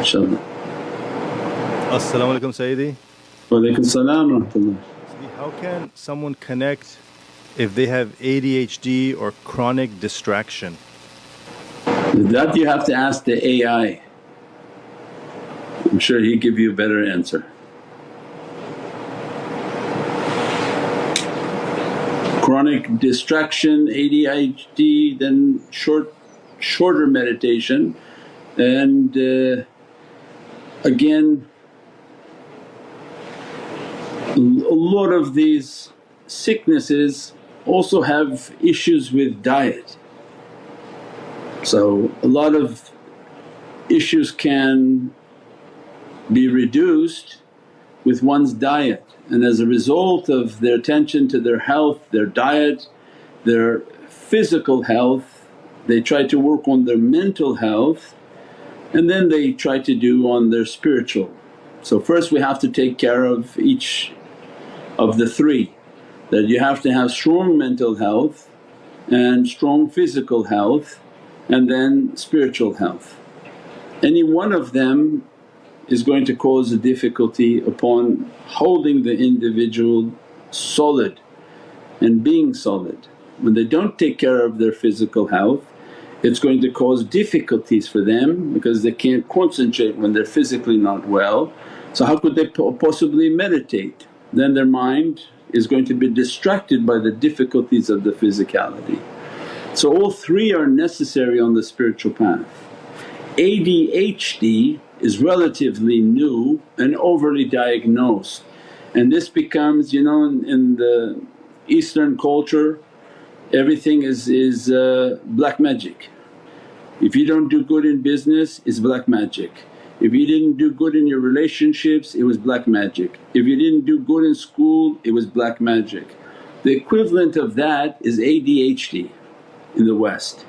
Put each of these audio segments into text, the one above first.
inshaAllah. As-salamu alaykum Sayyidi. Wa alaykum salam wa rahmatullah. How can someone connect if they have ADHD or chronic distraction? That you have to ask the AI. I'm sure he'll give you a better answer. Chronic distraction, ADHD, then shorter meditation, and again a lot of these sicknesses also have issues with diet. So a lot of issues can be reduced with one's diet, and as a result of their attention to their health, their diet, their physical health, they try to work on their mental health, and then they try to do on their spiritual. So first we have to take care of each of the three, that you have to have strong mental health and strong physical health and then spiritual health. Any one of them is going to cause a difficulty upon holding the individual solid and being solid. When they don't take care of their physical health, it's going to cause difficulties for them because they can't concentrate when they're physically not well. So how could they possibly meditate? Then their mind is going to be distracted by the difficulties of the physicality. So all three are necessary on the spiritual path. ADHD is relatively new and overly diagnosed, and this becomes, in the Eastern culture everything is black magic. If you don't do good in business, it's black magic. If you didn't do good in your relationships, it was black magic. If you didn't do good in school, it was black magic. The equivalent of that is ADHD in the West,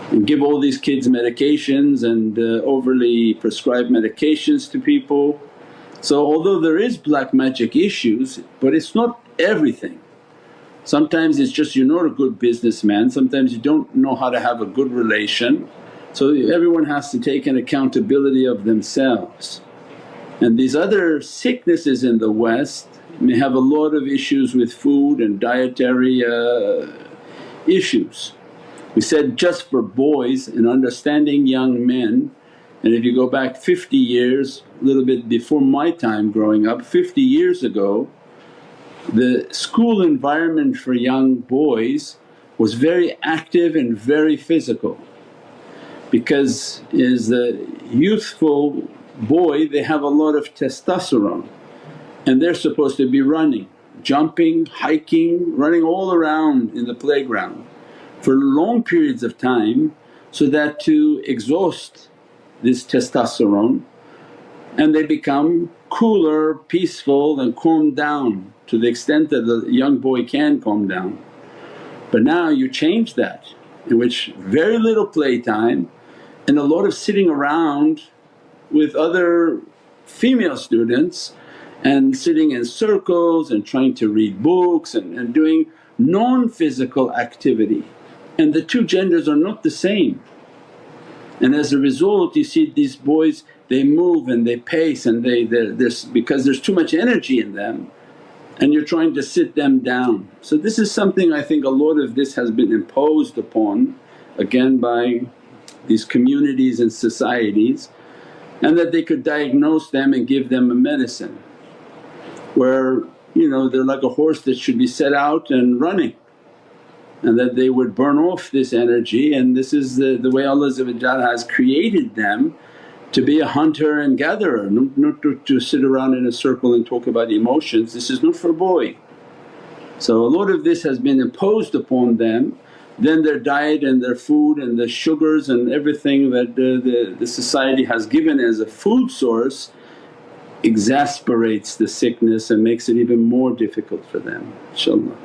and give all these kids medications and overly prescribe medications to people. So although there is black magic issues, but it's not everything. Sometimes it's just you're not a good businessman, sometimes you don't know how to have a good relation. So everyone has to take an accountability of themselves. And these other sicknesses in the West may have a lot of issues with food and dietary issues. We said just for boys and understanding young men, and if you go back 50 years, a little bit before my time growing up, 50 years ago, the school environment for young boys was very active and very physical, because as the youthful boy they have a lot of testosterone and they're supposed to be running, jumping, hiking, running all around in the playground for long periods of time, so that to exhaust this testosterone and they become cooler, peaceful and calm down to the extent that the young boy can calm down. But now you change that, in which very little playtime and a lot of sitting around with other female students and sitting in circles and trying to read books and doing non-physical activity, and the two genders are not the same. And as a result you see these boys, they move and they pace and because there's too much energy in them and you're trying to sit them down. So this is something I think a lot of this has been imposed upon again by these communities and societies, and that they could diagnose them and give them a medicine where they're like a horse that should be set out and running, and that they would burn off this energy. And this is the way Allah has created them, to be a hunter and gatherer, not to sit around in a circle and talk about emotions. This is not for a boy. So a lot of this has been imposed upon them, then their diet and their food and the sugars and everything that the society has given as a food source exasperates the sickness and makes it even more difficult for them, inshaAllah.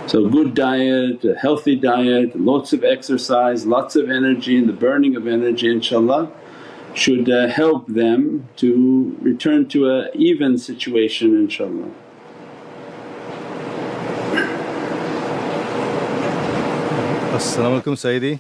So good diet, a healthy diet, lots of exercise, lots of energy, and the burning of energy inshaAllah should help them to return to a even situation inshaAllah. As-salamu alaykum Sayyidi.